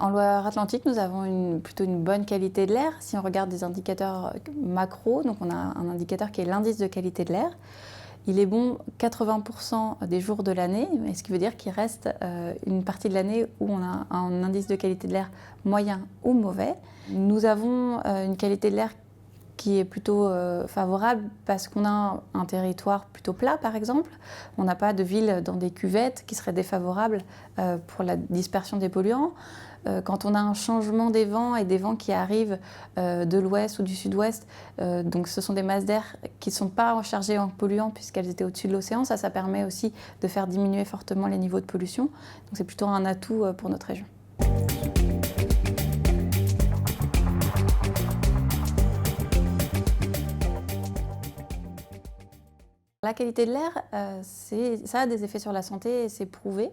En Loire-Atlantique, nous avons plutôt une bonne qualité de l'air. Si on regarde des indicateurs macro, donc on a un indicateur qui est l'indice de qualité de l'air. Il est bon 80% des jours de l'année, ce qui veut dire qu'il reste une partie de l'année où on a un indice de qualité de l'air moyen ou mauvais. Nous avons une qualité de l'air qui est plutôt favorable parce qu'on a un territoire plutôt plat, par exemple. On n'a pas de villes dans des cuvettes qui seraient défavorables pour la dispersion des polluants. Quand on a un changement des vents et des vents qui arrivent de l'ouest ou du sud-ouest, donc ce sont des masses d'air qui ne sont pas chargées en polluants puisqu'elles étaient au-dessus de l'océan, ça permet aussi de faire diminuer fortement les niveaux de pollution. Donc c'est plutôt un atout pour notre région. La qualité de l'air, ça a des effets sur la santé et c'est prouvé.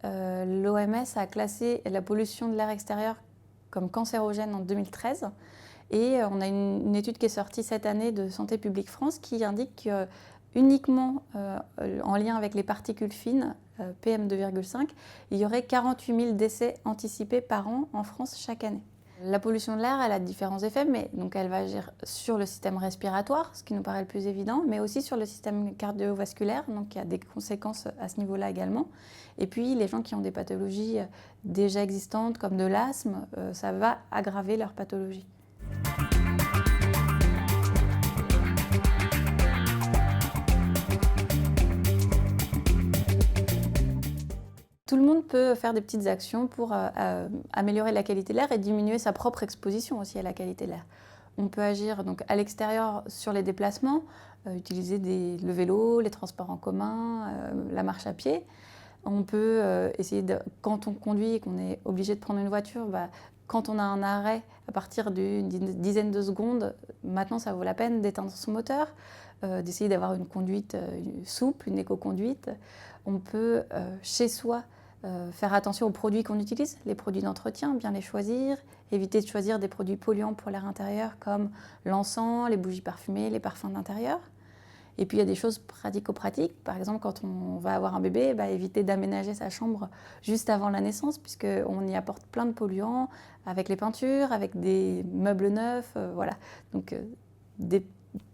L'OMS a classé la pollution de l'air extérieur comme cancérogène en 2013 et on a une étude qui est sortie cette année de Santé publique France qui indique qu'uniquement en lien avec les particules fines, PM2,5, il y aurait 48 000 décès anticipés par an en France chaque année. La pollution de l'air, elle a différents effets, mais donc elle va agir sur le système respiratoire, ce qui nous paraît le plus évident, mais aussi sur le système cardiovasculaire, donc il y a des conséquences à ce niveau-là également. Et puis les gens qui ont des pathologies déjà existantes, comme de l'asthme, ça va aggraver leur pathologie. Tout le monde peut faire des petites actions pour améliorer la qualité de l'air et diminuer sa propre exposition aussi à la qualité de l'air. On peut agir donc à l'extérieur sur les déplacements, utiliser le vélo, les transports en commun, la marche à pied. On peut essayer, quand on conduit et qu'on est obligé de prendre une voiture, quand on a un arrêt à partir d'une dizaine de secondes, maintenant ça vaut la peine d'éteindre son moteur, d'essayer d'avoir une conduite souple, une éco-conduite. On peut, chez soi, faire attention aux produits qu'on utilise, les produits d'entretien, bien les choisir, éviter de choisir des produits polluants pour l'air intérieur comme l'encens, les bougies parfumées, les parfums d'intérieur. Et puis il y a des choses pratico-pratiques, par exemple quand on va avoir un bébé, éviter d'aménager sa chambre juste avant la naissance puisqu'on y apporte plein de polluants avec les peintures, avec des meubles neufs, voilà. Donc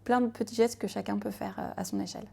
plein de petits gestes que chacun peut faire à son échelle.